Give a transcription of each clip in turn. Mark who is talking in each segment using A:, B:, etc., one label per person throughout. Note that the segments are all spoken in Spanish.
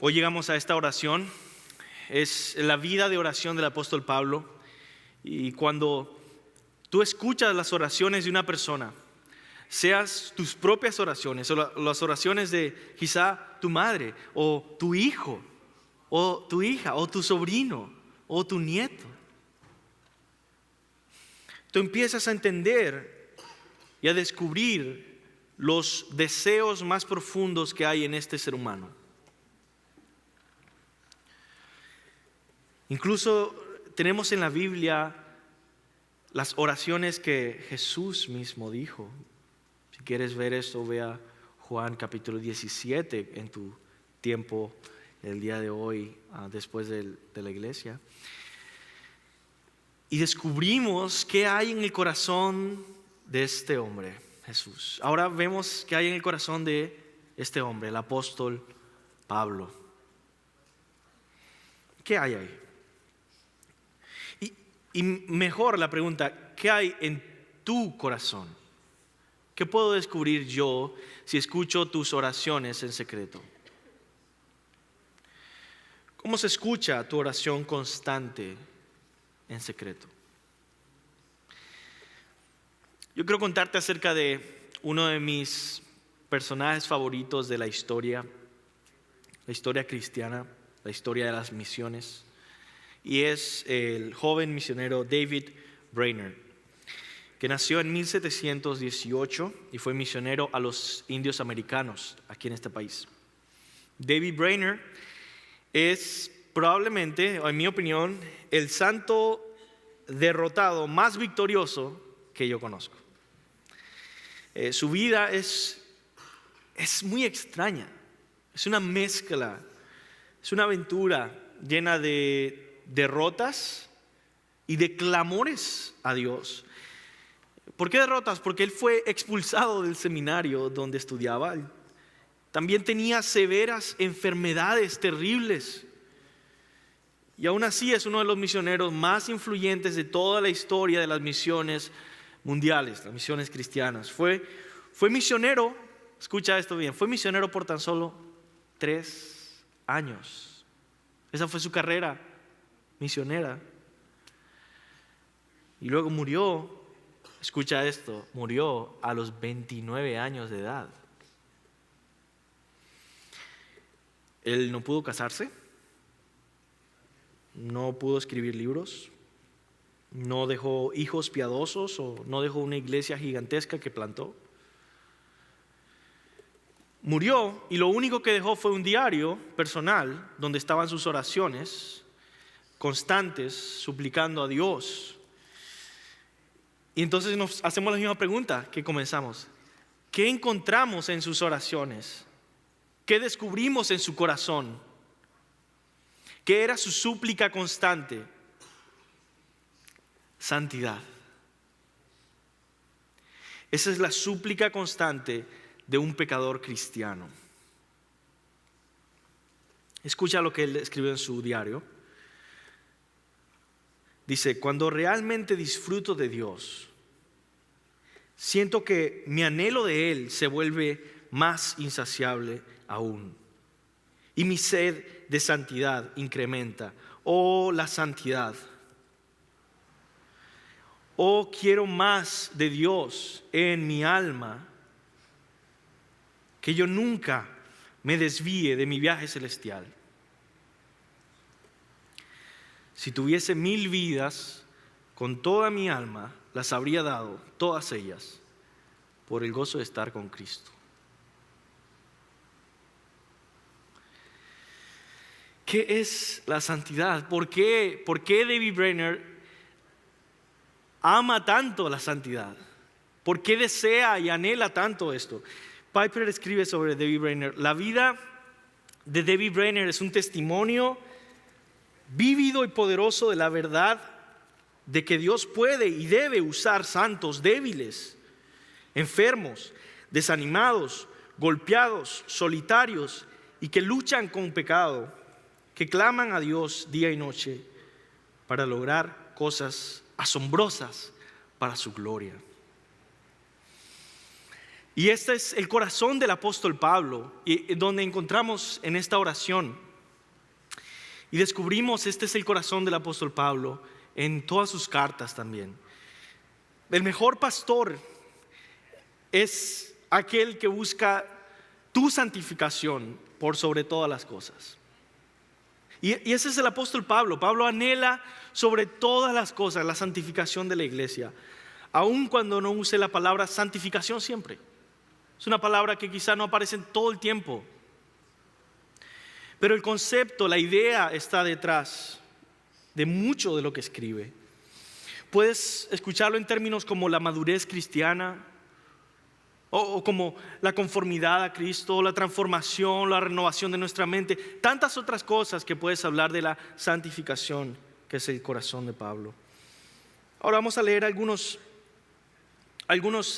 A: Hoy llegamos a esta oración. Es la vida de oración del apóstol Pablo. Y cuando tú escuchas las oraciones de una persona, seas tus propias oraciones o las oraciones de quizá tu madre o tu hijo o tu hija o tu sobrino o tu nieto, tú empiezas a entender y a descubrir los deseos más profundos que hay en este ser humano. Incluso tenemos en la Biblia las oraciones que Jesús mismo dijo. Si quieres ver esto, ve a Juan capítulo 17 en tu tiempo el día de hoy, después de la iglesia. Y descubrimos qué hay en el corazón de este hombre, Jesús. Ahora vemos qué hay en el corazón de este hombre, el apóstol Pablo. ¿Qué hay ahí? Y mejor la pregunta, ¿qué hay en tu corazón? ¿Qué puedo descubrir yo si escucho tus oraciones en secreto? ¿Cómo se escucha tu oración constante en secreto? Yo quiero contarte acerca de uno de mis personajes favoritos de la historia cristiana, la historia de las misiones. Y es el joven misionero David Brainerd, que nació en 1718 y fue misionero a los indios americanos aquí en este país. David Brainerd es probablemente, en mi opinión, el santo derrotado más victorioso que yo conozco. Su vida es muy extraña, es una mezcla, es una aventura llena de derrotas y de clamores a Dios. ¿Por qué derrotas? Porque él fue expulsado del seminario donde estudiaba. También tenía severas enfermedades terribles. Y aún así es uno de los misioneros más influyentes de toda la historia de las misiones mundiales, las misiones cristianas. Fue misionero, escucha esto bien, fue misionero por tan solo 3 años. Esa fue su carrera misionera. Y luego murió, escucha esto, murió a los 29 años de edad. Él no pudo casarse, no pudo escribir libros, no dejó hijos piadosos o no dejó una iglesia gigantesca que plantó. Murió y lo único que dejó fue un diario personal donde estaban sus oraciones constantes, suplicando a Dios. Y entonces nos hacemos la misma pregunta que comenzamos. ¿Qué encontramos en sus oraciones? ¿Qué descubrimos en su corazón? ¿Qué era su súplica constante? Santidad. Esa es la súplica constante de un pecador cristiano. Escucha lo que él escribió en su diario. Dice, cuando realmente disfruto de Dios, siento que mi anhelo de Él se vuelve más insaciable aún. Y mi sed de santidad incrementa. Oh, la santidad. Oh, quiero más de Dios en mi alma, que yo nunca me desvíe de mi viaje celestial. Si tuviese 1000 vidas, con toda mi alma las habría dado, todas ellas, por el gozo de estar con Cristo. ¿Qué es la santidad? ¿Por qué David Brainerd ama tanto la santidad? ¿Por qué desea y anhela tanto esto? Piper escribe sobre David Brainerd: la vida de David Brainerd es un testimonio vívido y poderoso de la verdad de que Dios puede y debe usar santos débiles, enfermos, desanimados, golpeados, solitarios y que luchan con pecado, que claman a Dios día y noche para lograr cosas asombrosas para su gloria. Y este es el corazón del apóstol Pablo, y donde encontramos en esta oración Y descubrimos, este es el corazón del apóstol Pablo en todas sus cartas también. El mejor pastor es aquel que busca tu santificación por sobre todas las cosas. Y ese es el apóstol Pablo. Pablo anhela sobre todas las cosas la santificación de la iglesia, aun cuando no use la palabra santificación siempre. Es una palabra que quizá no aparece todo el tiempo, pero el concepto, la idea está detrás de mucho de lo que escribe. Puedes escucharlo en términos como la madurez cristiana, o como la conformidad a Cristo, la transformación, la renovación de nuestra mente, tantas otras cosas que puedes hablar de la santificación, que es el corazón de Pablo. Ahora vamos a leer algunos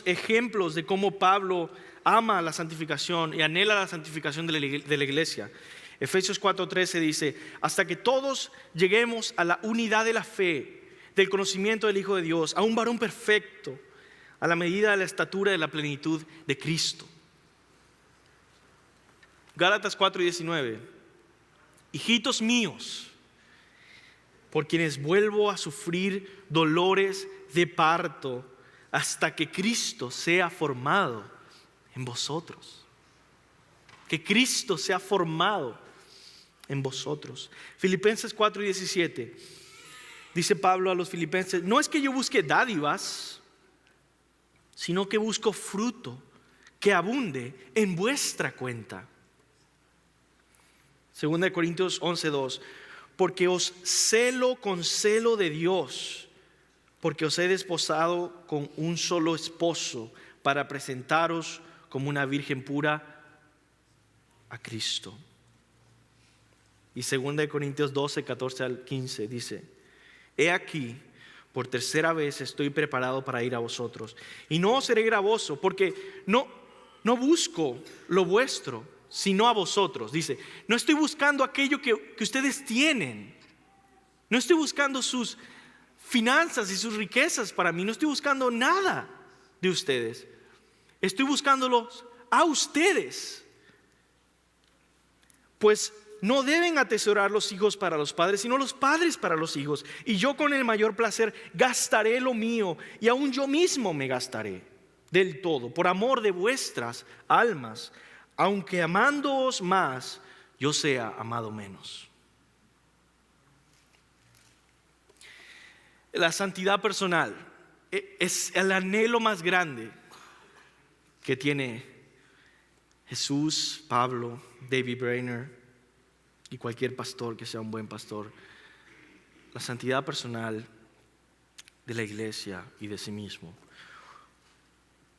A: ejemplos de cómo Pablo ama la santificación y anhela la santificación de la iglesia. Efesios 4:13 dice: hasta que todos lleguemos a la unidad de la fe, del conocimiento del Hijo de Dios, a un varón perfecto, a la medida de la estatura de la plenitud de Cristo. Gálatas 4:19: hijitos míos, por quienes vuelvo a sufrir dolores de parto hasta que Cristo sea formado en vosotros. Que Cristo sea formado en vosotros. Filipenses 4:17 dice Pablo a los filipenses: no es que yo busque dádivas, sino que busco fruto que abunde en vuestra cuenta. 2 Corintios 11:2: porque os celo con celo de Dios, porque os he desposado con un solo esposo, para presentaros como una virgen pura a Cristo. Y 2 Corintios 12:14-15 dice: he aquí, por tercera vez estoy preparado para ir a vosotros, y no os seré gravoso, porque no busco lo vuestro, sino a vosotros. Dice, no estoy buscando aquello que ustedes tienen, no estoy buscando sus finanzas y sus riquezas para mí, no estoy buscando nada de ustedes, estoy buscándolos a ustedes. Pues no deben atesorar los hijos para los padres, sino los padres para los hijos. Y yo con el mayor placer gastaré lo mío, y aún yo mismo me gastaré del todo, por amor de vuestras almas, aunque amándoos más, yo sea amado menos. La santidad personal es el anhelo más grande que tiene Jesús, Pablo, David Brainerd y cualquier pastor que sea un buen pastor. La santidad personal de la iglesia y de sí mismo.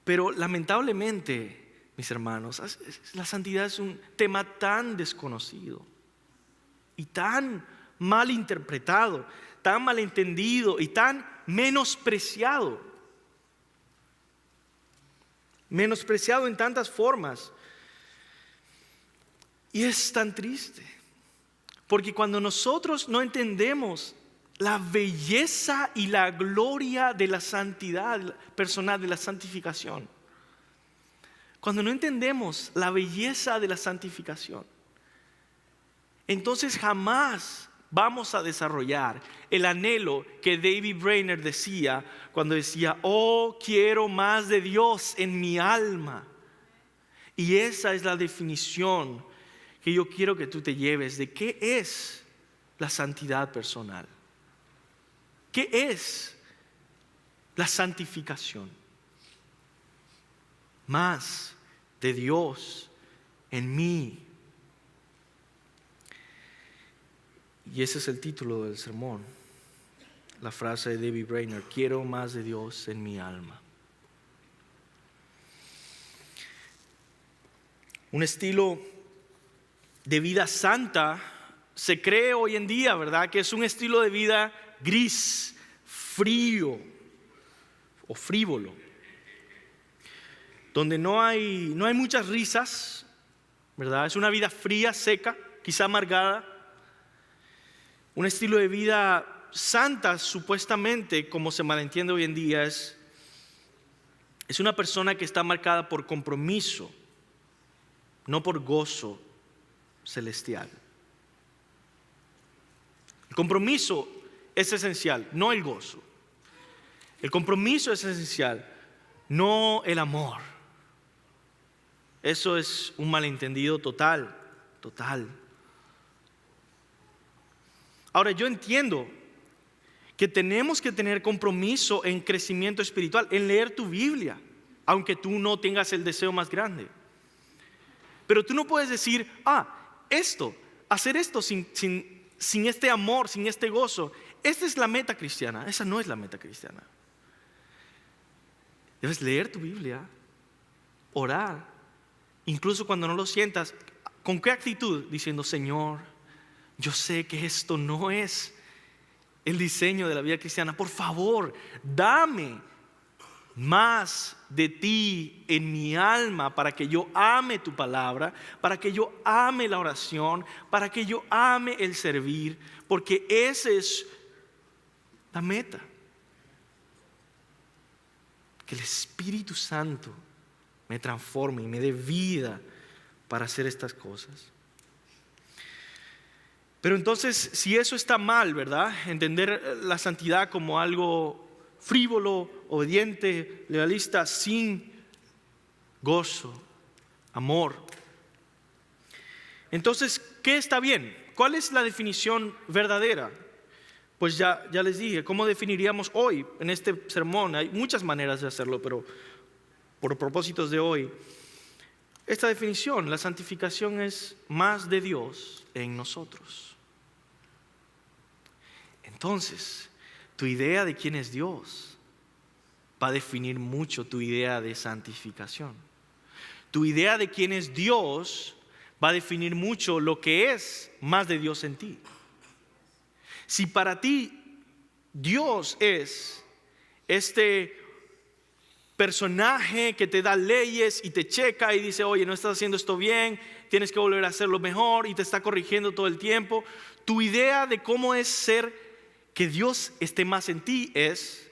A: Pero lamentablemente, mis hermanos, la santidad es un tema tan desconocido y tan mal interpretado, tan mal entendido y tan menospreciado. Menospreciado en tantas formas. Y es tan triste, porque cuando nosotros no entendemos la belleza y la gloria de la santidad personal, de la santificación, cuando no entendemos la belleza de la santificación, entonces jamás vamos a desarrollar el anhelo que David Brainerd decía cuando decía: oh, quiero más de Dios en mi alma. Y esa es la definición que yo quiero que tú te lleves de qué es la santidad personal. ¿Qué es la santificación? Más de Dios en mí. Y ese es el título del sermón. La frase de David Brainerd: quiero más de Dios en mi alma. Un estilo de vida santa se cree hoy en día, ¿verdad?, que es un estilo de vida gris, frío o frívolo, donde no hay muchas risas, ¿verdad? Es una vida fría, seca, quizá amargada. Un estilo de vida santa, supuestamente, como se malentiende hoy en día, es una persona que está marcada por compromiso, no por gozo celestial. Compromiso es esencial, no el gozo. El compromiso es esencial, no el amor. Eso es un malentendido total. Ahora, yo entiendo que tenemos que tener compromiso en crecimiento espiritual, en leer tu Biblia, aunque tú no tengas el deseo más grande. Pero tú no puedes decir, hacer esto sin este amor, sin este gozo. Esta es la meta cristiana. Esa no es la meta cristiana. Debes leer tu Biblia, orar, incluso cuando no lo sientas. ¿Con qué actitud? Diciendo, Señor, yo sé que esto no es el diseño de la vida cristiana. Por favor, dame más de ti en mi alma para que yo ame tu palabra, para que yo ame la oración, para que yo ame el servir, porque esa es la meta. Que el Espíritu Santo me transforme y me dé vida para hacer estas cosas. Pero entonces, si eso está mal, ¿verdad? Entender la santidad como algo frívolo, obediente, legalista, sin gozo, amor. Entonces, ¿qué está bien? ¿Cuál es la definición verdadera? Pues ya les dije, ¿cómo definiríamos hoy en este sermón? Hay muchas maneras de hacerlo, pero por propósitos de hoy, esta definición, la santificación es más de Dios en nosotros. Entonces, tu idea de quién es Dios va a definir mucho tu idea de santificación. Tu idea de quién es Dios va a definir mucho lo que es más de Dios en ti. Si para ti Dios es este personaje que te da leyes y te checa y dice, oye, no estás haciendo esto bien, tienes que volver a hacerlo mejor, y te está corrigiendo todo el tiempo, tu idea de cómo es ser que Dios esté más en ti es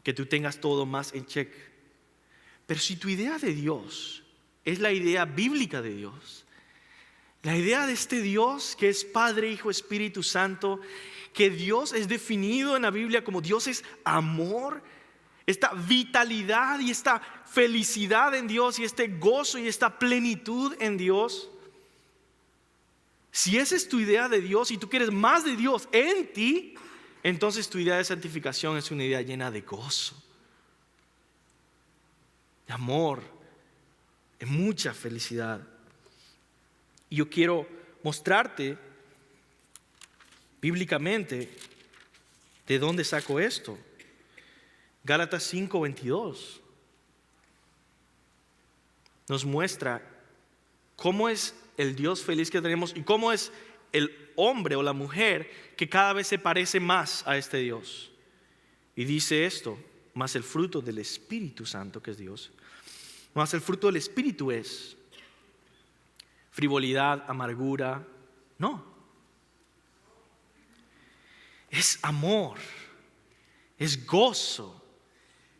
A: que tú tengas todo más en check. Pero si tu idea de Dios es la idea bíblica de Dios, la idea de este Dios que es Padre, Hijo, Espíritu Santo, que Dios es definido en la Biblia como Dios es amor, esta vitalidad y esta felicidad en Dios y este gozo y esta plenitud en Dios. Si esa es tu idea de Dios y tú quieres más de Dios en ti, entonces tu idea de santificación es una idea llena de gozo, de amor, de mucha felicidad. Y yo quiero mostrarte bíblicamente de dónde saco esto. Gálatas 5:22 nos muestra cómo es el Dios feliz que tenemos y cómo es el hombre o la mujer que cada vez se parece más a este Dios. Y dice esto, más el fruto del Espíritu Santo, que es Dios, más el fruto del Espíritu es frivolidad, amargura, no. Es amor, es gozo,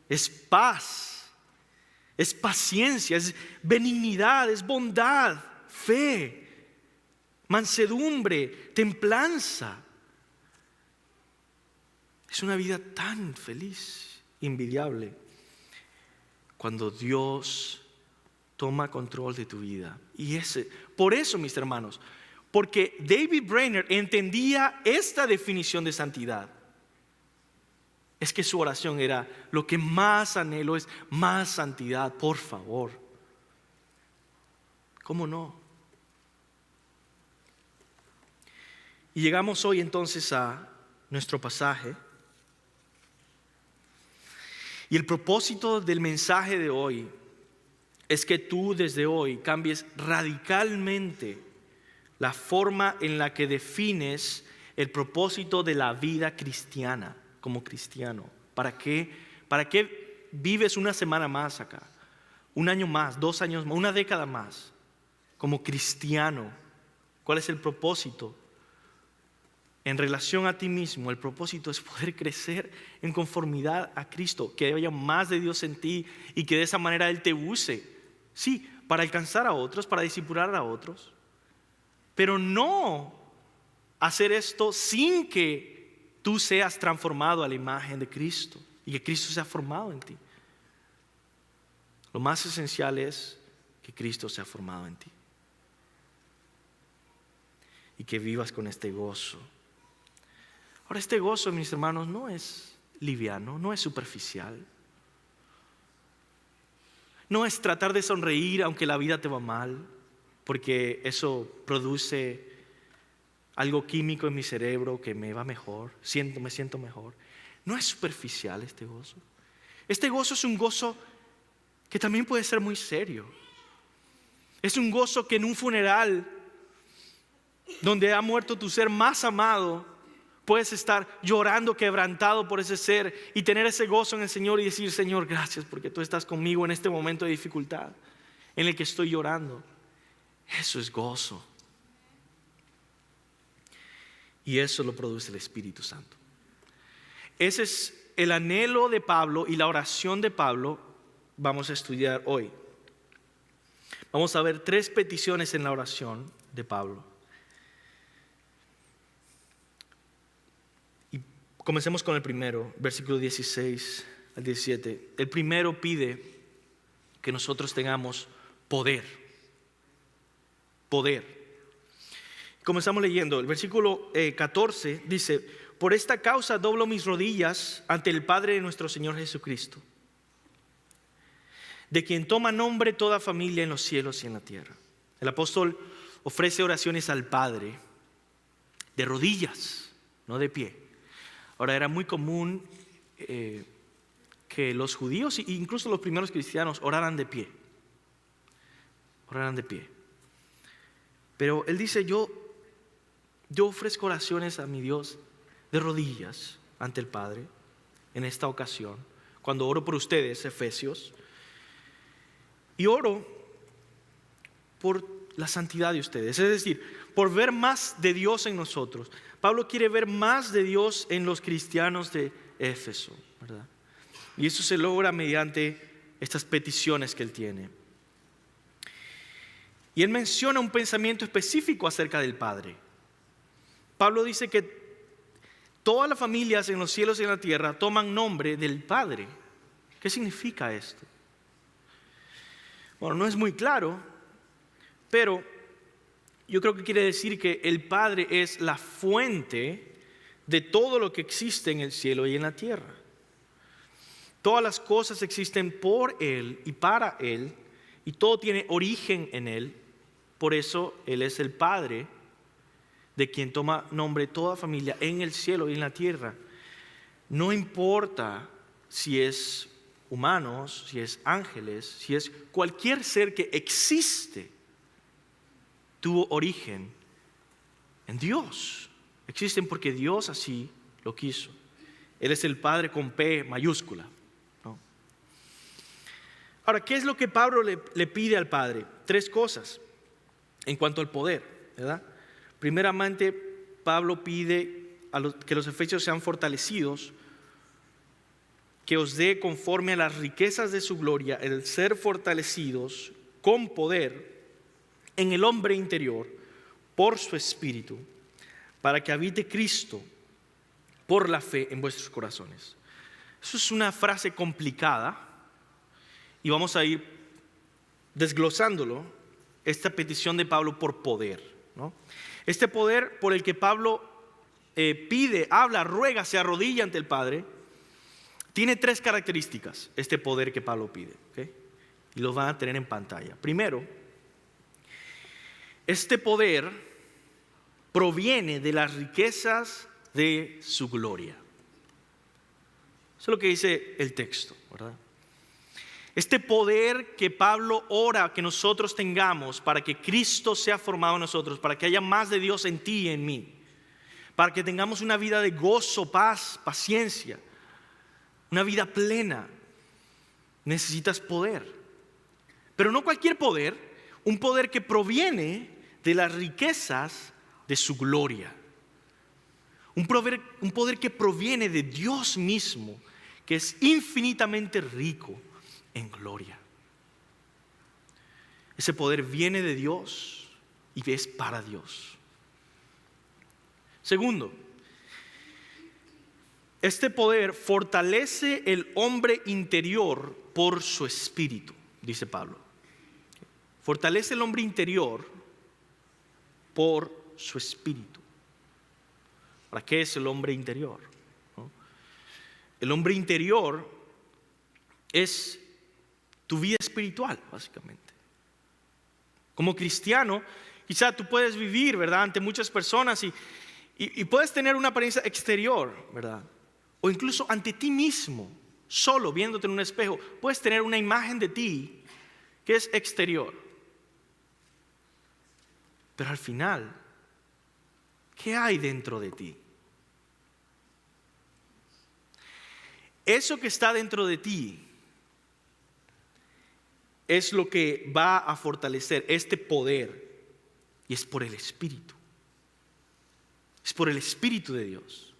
A: es paz, es paciencia, es benignidad, es bondad, fe, mansedumbre, templanza. Es una vida tan feliz, envidiable, cuando Dios toma control de tu vida. Y por eso, mis hermanos, porque David Brainerd entendía esta definición de santidad, es que su oración era: lo que más anhelo es más santidad, por favor. ¿Cómo no? Y llegamos hoy entonces a nuestro pasaje. Y el propósito del mensaje de hoy es que tú desde hoy cambies radicalmente la forma en la que defines el propósito de la vida cristiana como cristiano. ¿Para qué vives una semana más acá? Un año más, 2 años más, una década más como cristiano. ¿Cuál es el propósito? En relación a ti mismo, el propósito es poder crecer en conformidad a Cristo, que haya más de Dios en ti y que de esa manera Él te use, sí, para alcanzar a otros, para discipular a otros, pero no hacer esto sin que tú seas transformado a la imagen de Cristo y que Cristo sea formado en ti. Lo más esencial es que Cristo sea formado en ti y que vivas con este gozo. Ahora, este gozo, mis hermanos, no es liviano, no es superficial. No es tratar de sonreír aunque la vida te va mal, porque eso produce algo químico en mi cerebro que me va mejor, me siento mejor. No es superficial este gozo. Este gozo es un gozo que también puede ser muy serio. Es un gozo que en un funeral donde ha muerto tu ser más amado, puedes estar llorando, quebrantado por ese ser y tener ese gozo en el Señor y decir: Señor, gracias porque tú estás conmigo en este momento de dificultad en el que estoy llorando. Eso es gozo. Y eso lo produce el Espíritu Santo. Ese es el anhelo de Pablo y la oración de Pablo. Vamos a estudiar hoy. Vamos a ver 3 peticiones en la oración de Pablo. Y comencemos con el primero, versículo 16 al 17. El primero pide que nosotros tengamos poder. Poder. Comenzamos leyendo. El versículo 14 dice: por esta causa doblo mis rodillas ante el Padre de nuestro Señor Jesucristo, de quien toma nombre toda familia en los cielos y en la tierra. El apóstol ofrece oraciones al Padre de rodillas, no de pie. Ahora, era muy común que los judíos e incluso los primeros cristianos oraran de pie. Oraran de pie. Pero él dice: yo ofrezco oraciones a mi Dios de rodillas ante el Padre en esta ocasión, cuando oro por ustedes, Efesios. Y oro por la santidad de ustedes, es decir, por ver más de Dios en nosotros. Pablo quiere ver más de Dios en los cristianos de Éfeso, ¿verdad? Y eso se logra mediante estas peticiones que él tiene. Y él menciona un pensamiento específico acerca del Padre. Pablo dice que todas las familias en los cielos y en la tierra toman nombre del Padre. ¿Qué significa esto? Bueno, no es muy claro, pero yo creo que quiere decir que el Padre es la fuente de todo lo que existe en el cielo y en la tierra. Todas las cosas existen por Él y para Él, y todo tiene origen en Él. Por eso Él es el Padre de quien toma nombre toda familia en el cielo y en la tierra. No importa si es humanos, si es ángeles, si es cualquier ser que existe, tuvo origen en Dios. Existen porque Dios así lo quiso. Él es el Padre con P mayúscula, ¿no? Ahora, ¿qué es lo que Pablo le pide al Padre? 3 cosas en cuanto al poder, ¿verdad? Primeramente, Pablo pide que los efesios sean fortalecidos, que os dé conforme a las riquezas de su gloria el ser fortalecidos con poder en el hombre interior por su espíritu, para que habite Cristo por la fe en vuestros corazones. Eso es una frase complicada y vamos a ir desglosándolo, esta petición de Pablo por poder, ¿no? Este poder por el que Pablo pide, habla, ruega, se arrodilla ante el Padre, tiene 3 características, este poder que Pablo pide, ¿okay? Y los van a tener en pantalla. Primero, este poder proviene de las riquezas de su gloria. Eso es lo que dice el texto, ¿verdad? Este poder que Pablo ora que nosotros tengamos para que Cristo sea formado en nosotros, para que haya más de Dios en ti y en mí, para que tengamos una vida de gozo, paz, paciencia, una vida plena, necesitas poder. Pero no cualquier poder, un poder que proviene de las riquezas de su gloria. Un poder que proviene de Dios mismo, que es infinitamente rico en gloria. Ese poder viene de Dios y es para Dios. Segundo, este poder fortalece el hombre interior por su espíritu, dice Pablo. Fortalece el hombre interior por su espíritu. ¿Para qué es el hombre interior? ¿No? El hombre interior es tu vida espiritual, básicamente. Como cristiano, quizá tú puedes vivir, ¿verdad?, ante muchas personas y puedes tener una apariencia exterior, ¿verdad? O incluso ante ti mismo, solo viéndote en un espejo, puedes tener una imagen de ti que es exterior. Pero al final, ¿qué hay dentro de ti? Eso que está dentro de ti es lo que va a fortalecer este poder, y es por el Espíritu. Es por el Espíritu de Dios.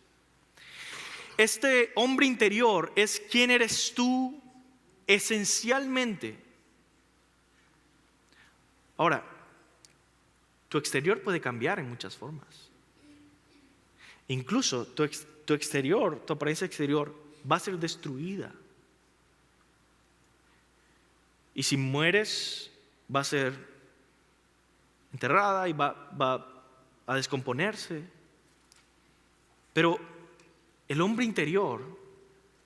A: Este hombre interior es quien eres tú esencialmente. Ahora, tu exterior puede cambiar en muchas formas. Incluso tu exterior, tu apariencia exterior va a ser destruida. Y si mueres, va a ser enterrada y va a descomponerse. Pero el hombre interior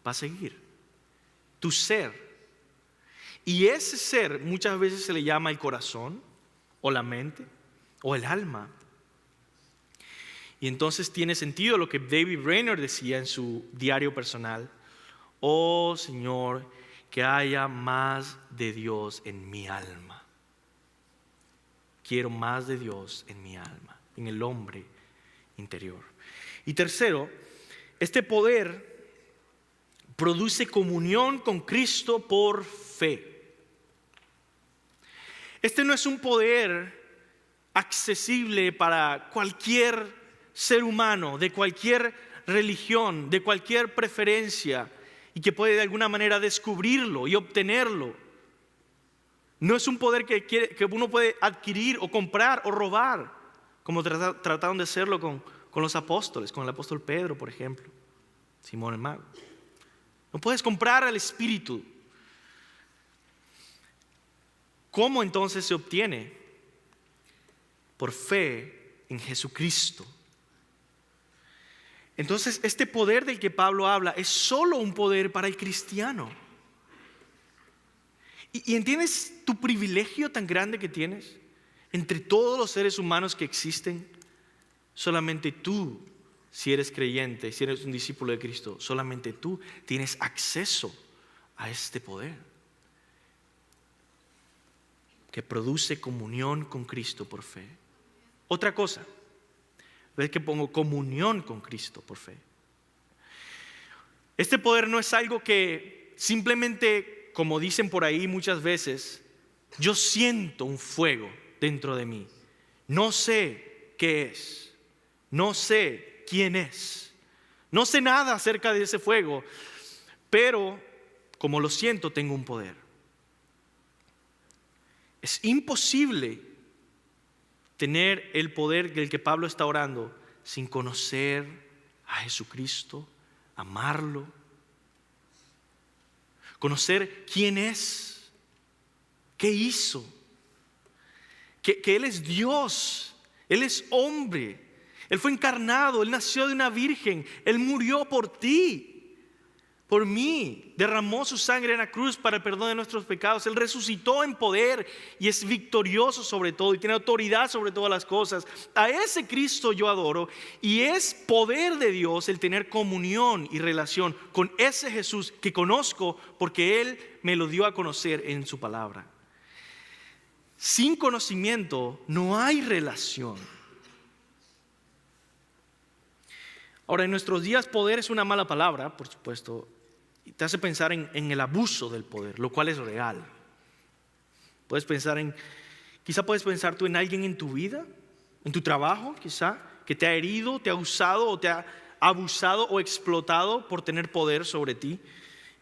A: va a seguir. Tu ser. Y ese ser muchas veces se le llama el corazón, o la mente, o el alma. Y entonces tiene sentido lo que David Brainerd decía en su diario personal: oh Señor, que haya más de Dios en mi alma. Quiero más de Dios en mi alma, en el hombre interior. Y tercero, este poder produce comunión con Cristo por fe. Este no es un poder accesible para cualquier ser humano, de cualquier religión, de cualquier preferencia, y que puede de alguna manera descubrirlo y obtenerlo. No es un poder que uno puede adquirir o comprar o robar, como trataron de hacerlo con los apóstoles, con el apóstol Pedro, por ejemplo, Simón el mago. No puedes comprar al Espíritu. ¿Cómo entonces se obtiene? Por fe en Jesucristo. Entonces, este poder del que Pablo habla es solo un poder para el cristiano. ¿Y entiendes tu privilegio tan grande que tienes? Entre todos los seres humanos que existen, solamente tú, si eres creyente, si eres un discípulo de Cristo, solamente tú tienes acceso a este poder que produce comunión con Cristo por fe. Otra cosa, ves que pongo comunión con Cristo por fe. Este poder no es algo que simplemente, como dicen por ahí muchas veces, yo siento un fuego dentro de mí. No sé qué es, no sé quién es, no sé nada acerca de ese fuego, pero como lo siento, tengo un poder. Es imposible tener el poder del que Pablo está orando sin conocer a Jesucristo, amarlo, conocer quién es, qué hizo, que Él es Dios, Él es hombre, Él fue encarnado, Él nació de una virgen, Él murió por ti, por mí, derramó su sangre en la cruz para el perdón de nuestros pecados. Él resucitó en poder y es victorioso sobre todo y tiene autoridad sobre todas las cosas. A ese Cristo yo adoro, y es poder de Dios el tener comunión y relación con ese Jesús que conozco porque Él me lo dio a conocer en su palabra. Sin conocimiento no hay relación. Ahora, en nuestros días poder es una mala palabra, por supuesto, y te hace pensar en el abuso del poder, lo cual es real. Quizá puedes pensar tú en alguien en tu vida, en tu trabajo, quizá, que te ha herido, te ha usado o te ha abusado o explotado por tener poder sobre ti.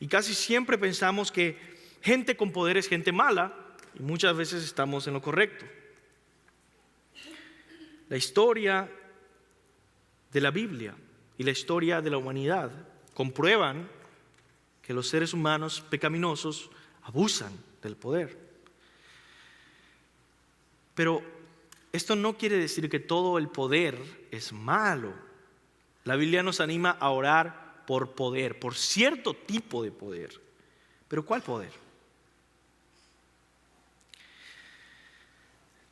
A: Y casi siempre pensamos que gente con poder es gente mala, y muchas veces estamos en lo correcto. La historia de la Biblia y la historia de la humanidad comprueban que los seres humanos pecaminosos abusan del poder. Pero esto no quiere decir que todo el poder es malo. La Biblia nos anima a orar por poder, por cierto tipo de poder. ¿Pero cuál poder?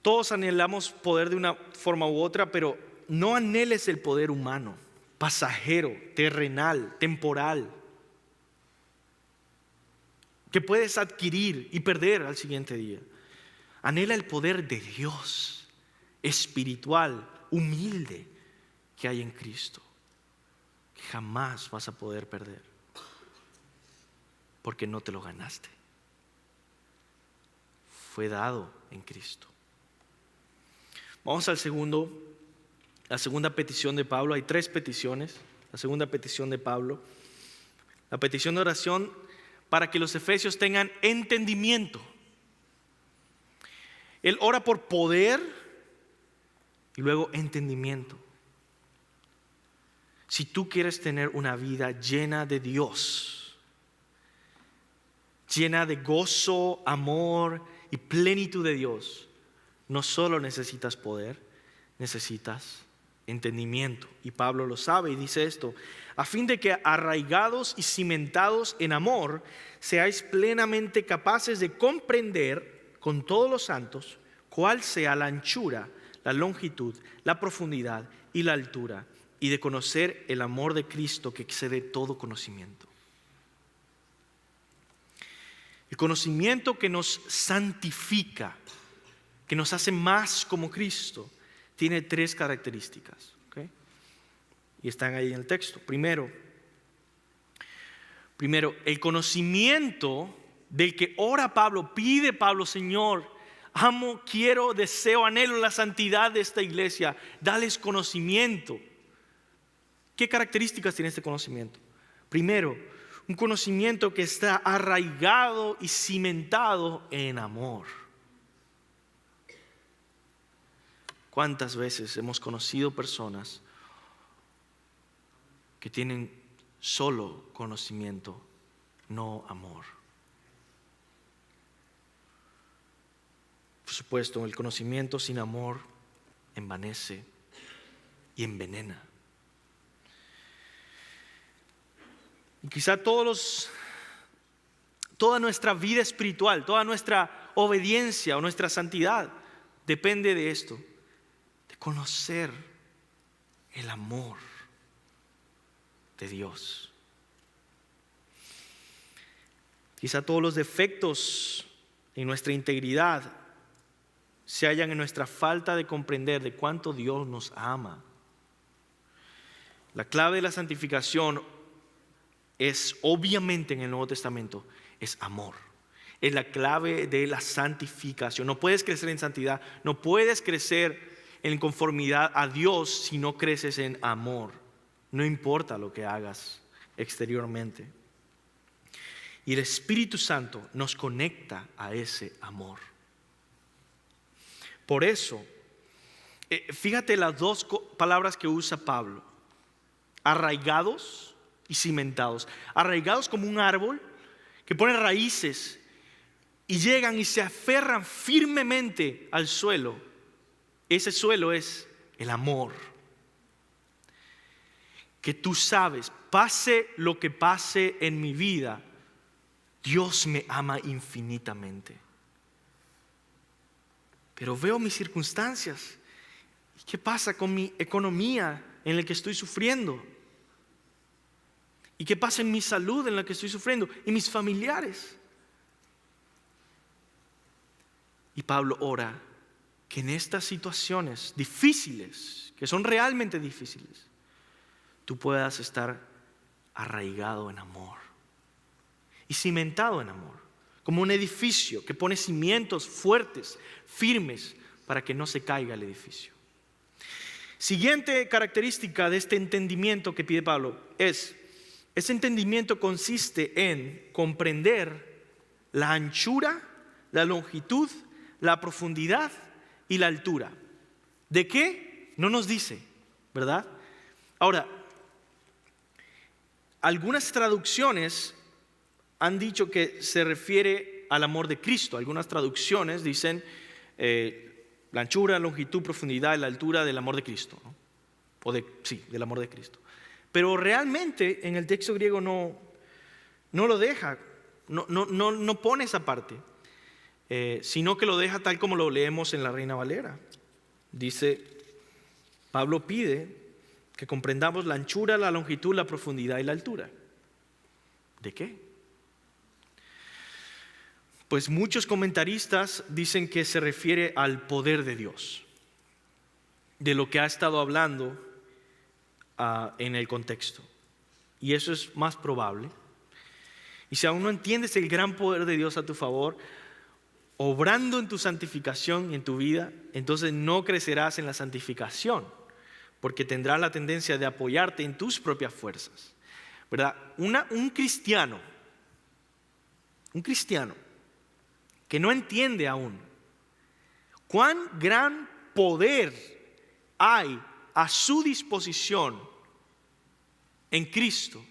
A: Todos anhelamos poder de una forma u otra, pero no anheles el poder humano, pasajero, terrenal, temporal, que puedes adquirir y perder al siguiente día. Anhela el poder de Dios, espiritual, humilde, que hay en Cristo, que jamás vas a poder perder, porque no te lo ganaste. Fue dado en Cristo. Vamos la segunda petición de Pablo. Hay 3 peticiones. La segunda petición de Pablo, la petición de oración para que los efesios tengan entendimiento. Él ora por poder y luego entendimiento. Si tú quieres tener una vida llena de Dios, llena de gozo, amor y plenitud de Dios, no solo necesitas poder, necesitas entendimiento. Y Pablo lo sabe y dice esto: a fin de que arraigados y cimentados en amor, seáis plenamente capaces de comprender con todos los santos cuál sea la anchura, la longitud, la profundidad y la altura, y de conocer el amor de Cristo que excede todo conocimiento. El conocimiento que nos santifica, que nos hace más como Cristo, tiene 3 características, ¿okay? Y están ahí en el texto. Primero, el conocimiento del que ora Pablo, pide Pablo: Señor, amo, quiero, deseo, anhelo la santidad de esta iglesia, dales conocimiento. ¿Qué características tiene este conocimiento? Primero, un conocimiento que está arraigado y cimentado en amor. ¿Cuántas veces hemos conocido personas que tienen solo conocimiento, no amor? Por supuesto, el conocimiento sin amor envanece y envenena. Y quizá toda nuestra vida espiritual, toda nuestra obediencia o nuestra santidad depende de esto, de conocer el amor de Dios. Quizá todos los defectos en nuestra integridad se hallan en nuestra falta de comprender de cuánto Dios nos ama. La clave de la santificación es, obviamente, en el Nuevo Testamento, es amor. Es la clave de la santificación. No puedes crecer en santidad, no puedes crecer en conformidad a Dios si no creces en amor. No importa lo que hagas exteriormente. Y el Espíritu Santo nos conecta a ese amor. Por eso, fíjate las 2 palabras que usa Pablo: arraigados y cimentados. Arraigados como un árbol que pone raíces y llegan y se aferran firmemente al suelo. Ese suelo es el amor. Que tú sabes, pase lo que pase en mi vida, Dios me ama infinitamente. Pero veo mis circunstancias. ¿Qué pasa con mi economía en la que estoy sufriendo? ¿Y qué pasa en mi salud en la que estoy sufriendo? Y mis familiares. Y Pablo ora que en estas situaciones difíciles, que son realmente difíciles, tú puedas estar arraigado en amor y cimentado en amor, como un edificio que pone cimientos fuertes, firmes, para que no se caiga el edificio. Siguiente característica de este entendimiento que pide Pablo es: ese entendimiento consiste en comprender la anchura, la longitud, la profundidad y la altura. ¿De qué? No nos dice, ¿verdad? Ahora, algunas traducciones han dicho que se refiere al amor de Cristo. Algunas traducciones dicen la anchura, longitud, profundidad y la altura del amor de Cristo, ¿no? Del amor de Cristo. Pero realmente en el texto griego no lo deja, no pone esa parte, sino que lo deja tal como lo leemos en la Reina Valera. Dice, Pablo pide que comprendamos la anchura, la longitud, la profundidad y la altura. ¿De qué? Pues muchos comentaristas dicen que se refiere al poder de Dios, de lo que ha estado hablando en el contexto. Y eso es más probable. Y si aún no entiendes el gran poder de Dios a tu favor, obrando en tu santificación y en tu vida, entonces no crecerás en la santificación, porque tendrás la tendencia de apoyarte en tus propias fuerzas, ¿verdad? Un cristiano que no entiende aún cuán gran poder hay a su disposición en Cristo,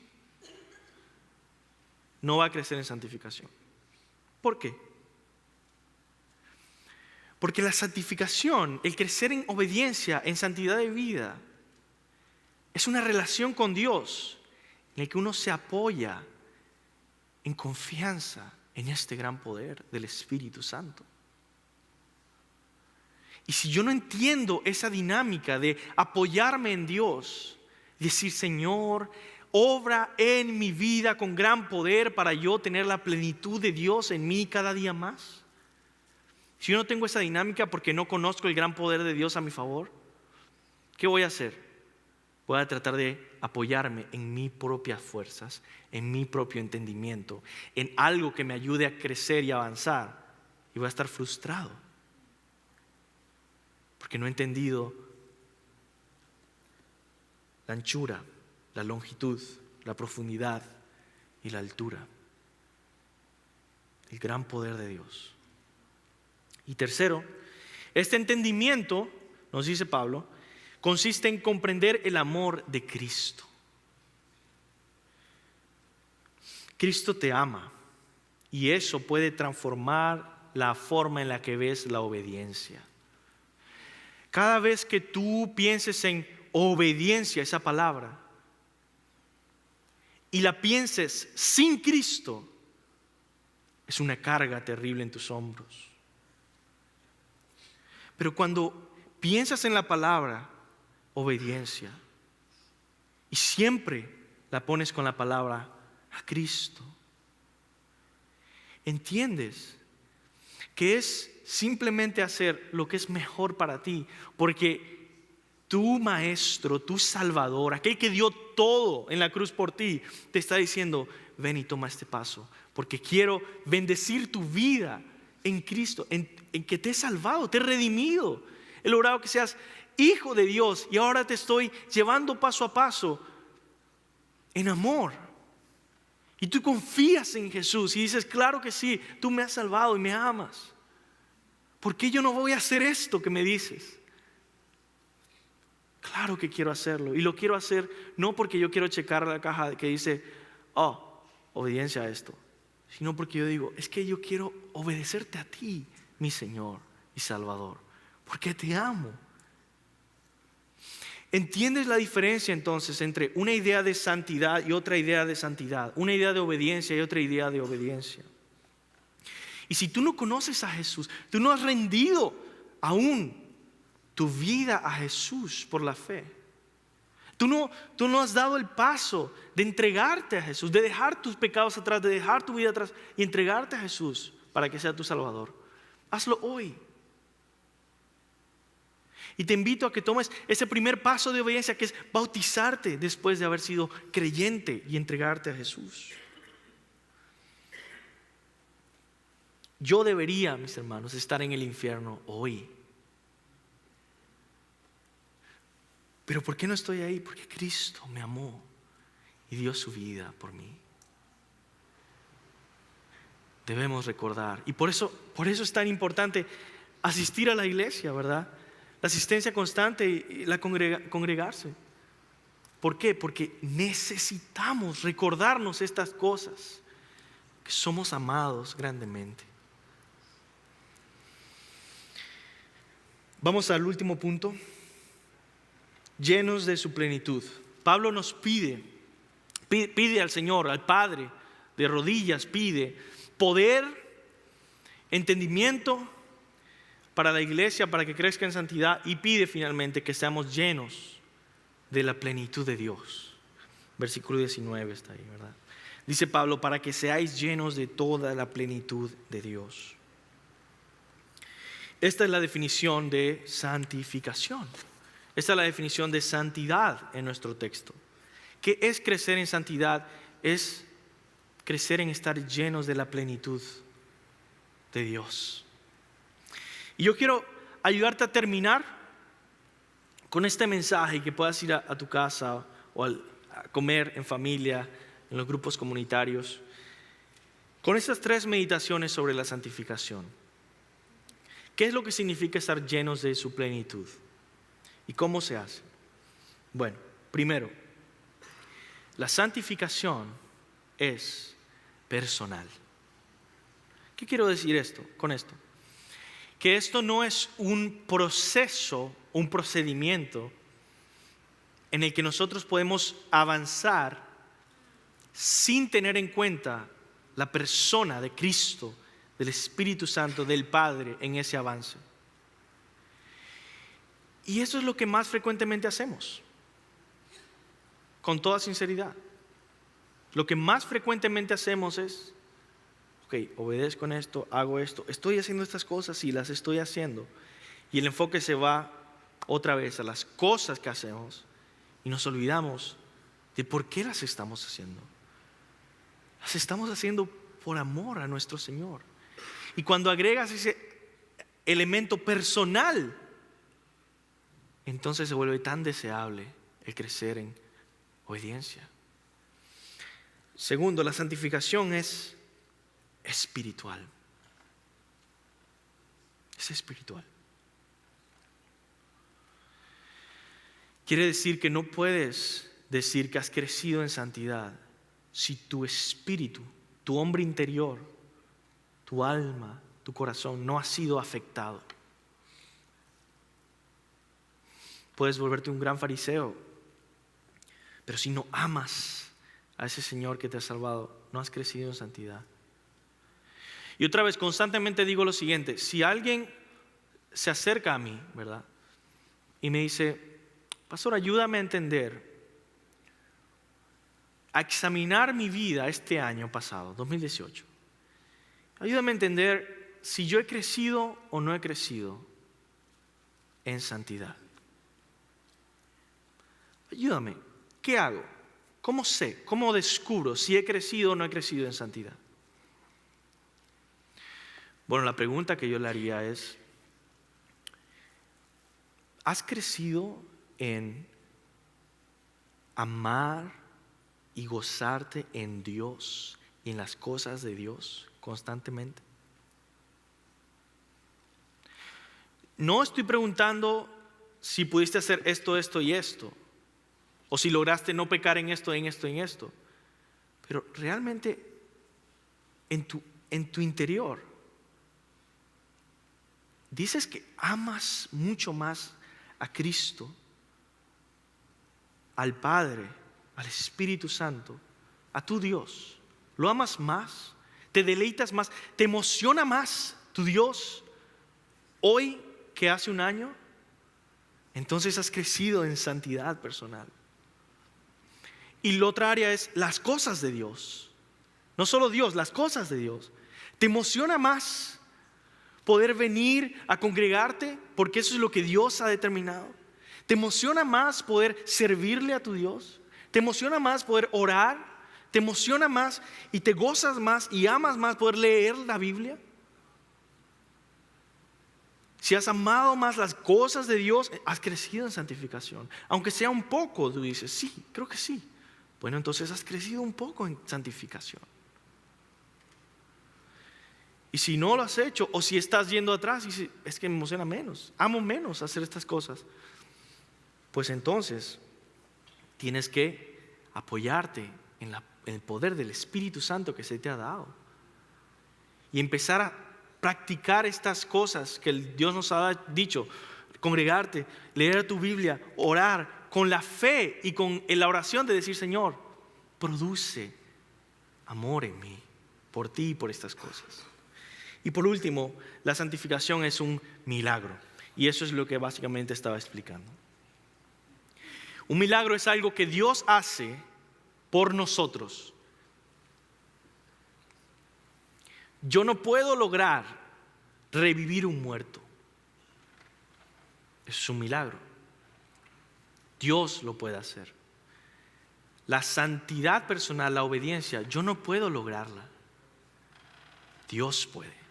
A: no va a crecer en santificación. ¿Por qué? Porque la santificación, el crecer en obediencia, en santidad de vida, es una relación con Dios en la que uno se apoya en confianza en este gran poder del Espíritu Santo. Y si yo no entiendo esa dinámica de apoyarme en Dios, decir, Señor, obra en mi vida con gran poder para yo tener la plenitud de Dios en mí cada día más. Si yo no tengo esa dinámica porque no conozco el gran poder de Dios a mi favor, ¿qué voy a hacer? Voy a tratar de apoyarme en mis propias fuerzas, en mi propio entendimiento, en algo que me ayude a crecer y avanzar, y voy a estar frustrado porque no he entendido la anchura, la longitud, la profundidad y la altura, el gran poder de Dios. Y tercero, este entendimiento, nos dice Pablo, consiste en comprender el amor de Cristo. Cristo te ama y eso puede transformar la forma en la que ves la obediencia. Cada vez que tú pienses en obediencia, esa palabra, y la pienses sin Cristo, es una carga terrible en tus hombros. Pero cuando piensas en la palabra obediencia y siempre la pones con la palabra a Cristo, entiendes que es simplemente hacer lo que es mejor para ti, porque tu maestro, tu salvador, aquel que dio todo en la cruz por ti, te está diciendo, ven y toma este paso, porque quiero bendecir tu vida en Cristo, en que te he salvado, te he redimido, he logrado que seas hijo de Dios y ahora te estoy llevando paso a paso en amor. Y tú confías en Jesús y dices, claro que sí, tú me has salvado y me amas. ¿Por qué yo no voy a hacer esto que me dices? Claro que quiero hacerlo y lo quiero hacer no porque yo quiero checar la caja que dice, obediencia a esto, sino porque yo digo, es que yo quiero obedecerte a ti, mi Señor y Salvador, porque te amo. ¿Entiendes la diferencia entonces entre una idea de santidad y otra idea de santidad? Una idea de obediencia y otra idea de obediencia. Y si tú no conoces a Jesús, tú no has rendido aún tu vida a Jesús por la fe. Tú no has dado el paso de entregarte a Jesús, de dejar tus pecados atrás, de dejar tu vida atrás y entregarte a Jesús para que sea tu Salvador. Hazlo hoy. Y te invito a que tomes ese primer paso de obediencia, que es bautizarte después de haber sido creyente y entregarte a Jesús. Yo debería, mis hermanos, estar en el infierno hoy. Pero ¿por qué no estoy ahí? Porque Cristo me amó y dio su vida por mí. Debemos recordar. Y por eso es tan importante asistir a la iglesia, ¿verdad? La asistencia constante y la congregarse. ¿Por qué? Porque necesitamos recordarnos estas cosas, que somos amados grandemente. Vamos al último punto. Llenos de su plenitud. Pablo nos pide al Señor, al Padre, de rodillas pide poder, entendimiento para la iglesia, para que crezca en santidad, y pide finalmente que seamos llenos de la plenitud de Dios. Versículo 19 está ahí, ¿verdad? Dice Pablo, para que seáis llenos de toda la plenitud de Dios. Esta es la definición de santificación. Esta es la definición de santidad en nuestro texto. ¿Qué es crecer en santidad? Es crecer en estar llenos de la plenitud de Dios. Y yo quiero ayudarte a terminar con este mensaje, y que puedas ir a tu casa o a comer en familia, en los grupos comunitarios, con estas 3 meditaciones sobre la santificación. ¿Qué es lo que significa estar llenos de su plenitud? ¿Y cómo se hace? Bueno, primero, la santificación es personal. ¿Qué quiero decir con esto? Que esto no es un proceso, un procedimiento en el que nosotros podemos avanzar sin tener en cuenta la persona de Cristo, del Espíritu Santo, del Padre en ese avance. Y eso es lo que más frecuentemente hacemos, con toda sinceridad. Lo que más frecuentemente hacemos es, ok, obedezco en esto, hago esto, estoy haciendo estas cosas y las estoy haciendo. Y el enfoque se va otra vez a las cosas que hacemos y nos olvidamos de por qué las estamos haciendo. Las estamos haciendo por amor a nuestro Señor. Y cuando agregas ese elemento personal, entonces se vuelve tan deseable el crecer en obediencia. Segundo, la santificación es espiritual. Es espiritual. Quiere decir que no puedes decir que has crecido en santidad si tu espíritu, tu hombre interior, tu alma, tu corazón no ha sido afectado. Puedes volverte un gran fariseo, pero si no amas a ese Señor que te ha salvado, no has crecido en santidad. Y otra vez, constantemente digo lo siguiente: si alguien se acerca a mí, ¿verdad?, y me dice, pastor, ayúdame a entender, a examinar mi vida este año pasado, 2018. Ayúdame a entender si yo he crecido o no he crecido en santidad. Ayúdame, ¿qué hago? ¿Cómo sé? ¿Cómo descubro si he crecido o no he crecido en santidad? Bueno, la pregunta que yo le haría es, ¿has crecido en amar y gozarte en Dios y en las cosas de Dios constantemente? No estoy preguntando si pudiste hacer esto, esto y esto, o si lograste no pecar en esto, en esto, en esto. Pero realmente en tu interior, dices que amas mucho más a Cristo, al Padre, al Espíritu Santo, a tu Dios. ¿Lo amas más? ¿Te deleitas más? ¿Te emociona más tu Dios hoy que hace un año? Entonces has crecido en santidad personal. Y la otra área es las cosas de Dios. No solo Dios, las cosas de Dios. ¿Te emociona más poder venir a congregarte porque eso es lo que Dios ha determinado? ¿Te emociona más poder servirle a tu Dios? ¿Te emociona más poder orar? ¿Te emociona más y te gozas más y amas más poder leer la Biblia? Si has amado más las cosas de Dios, has crecido en santificación. Aunque sea un poco, tú dices, sí, creo que sí. Bueno, entonces has crecido un poco en santificación. Y si no lo has hecho, o si estás yendo atrás y dices, es que me emociona menos, amo menos hacer estas cosas, pues entonces tienes que apoyarte en el poder del Espíritu Santo que se te ha dado. Y empezar a practicar estas cosas que Dios nos ha dicho. Congregarte, leer tu Biblia, orar con la fe y con la oración de decir: Señor, produce amor en mí, por ti y por estas cosas. Y por último, la santificación es un milagro. Y eso es lo que básicamente estaba explicando. Un milagro es algo que Dios hace por nosotros. Yo no puedo lograr revivir un muerto. Es un milagro. Dios lo puede hacer. La santidad personal, la obediencia, yo no puedo lograrla. Dios puede.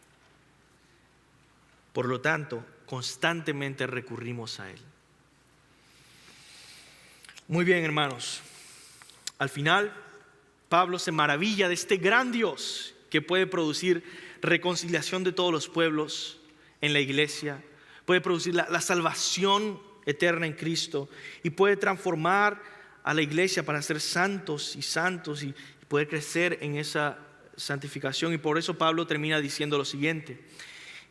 A: Por lo tanto, constantemente recurrimos a Él. Muy bien, hermanos. Al final, Pablo se maravilla de este gran Dios que puede producir reconciliación de todos los pueblos en la iglesia, puede producir la salvación eterna en Cristo y puede transformar a la iglesia para ser santos y poder crecer en esa santificación. Y por eso Pablo termina diciendo lo siguiente: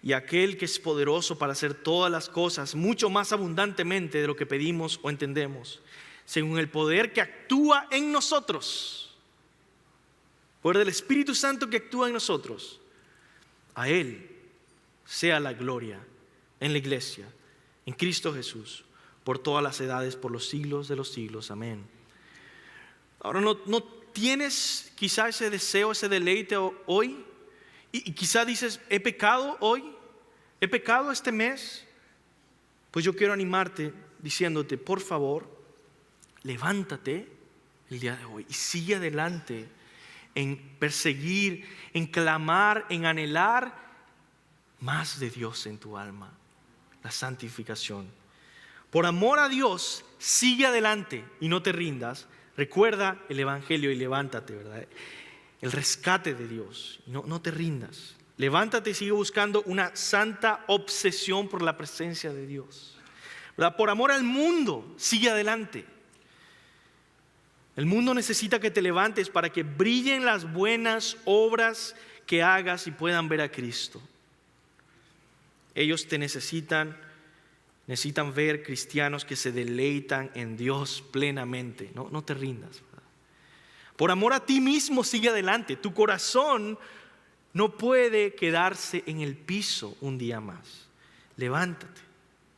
A: y aquel que es poderoso para hacer todas las cosas mucho más abundantemente de lo que pedimos o entendemos, según el poder que actúa en nosotros, poder del Espíritu Santo que actúa en nosotros, a Él sea la gloria en la iglesia, en Cristo Jesús, por todas las edades, por los siglos de los siglos. Amén. Ahora, ¿no tienes quizá ese deseo, ese deleite hoy? Y quizá dices: ¿he pecado hoy? ¿He pecado este mes? Pues yo quiero animarte diciéndote: por favor, levántate el día de hoy y sigue adelante en perseguir, en clamar, en anhelar más de Dios en tu alma, la santificación. Por amor a Dios, sigue adelante y no te rindas. Recuerda el Evangelio y levántate, ¿verdad? El rescate de Dios. No te rindas. Levántate y sigue buscando una santa obsesión por la presencia de Dios, ¿verdad? Por amor al mundo, sigue adelante. El mundo necesita que te levantes para que brillen las buenas obras que hagas y puedan ver a Cristo. Ellos te necesitan ver cristianos que se deleitan en Dios plenamente. No te rindas, ¿verdad? Por amor a ti mismo, sigue adelante. Tu corazón no puede quedarse en el piso un día más. Levántate,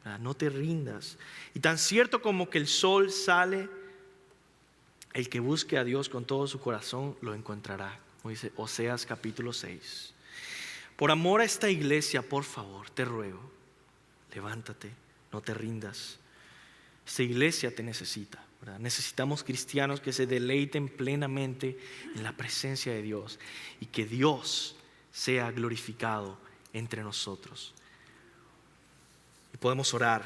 A: ¿verdad? No te rindas. Y tan cierto como que el sol sale, el que busque a Dios con todo su corazón lo encontrará, como dice Oseas capítulo 6. Por amor a esta iglesia, por favor, te ruego, levántate, no te rindas. Esta iglesia te necesita, ¿verdad? Necesitamos cristianos que se deleiten plenamente en la presencia de Dios y que Dios sea glorificado entre nosotros. Y podemos orar: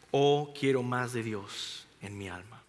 A: oh, quiero más de Dios en mi alma.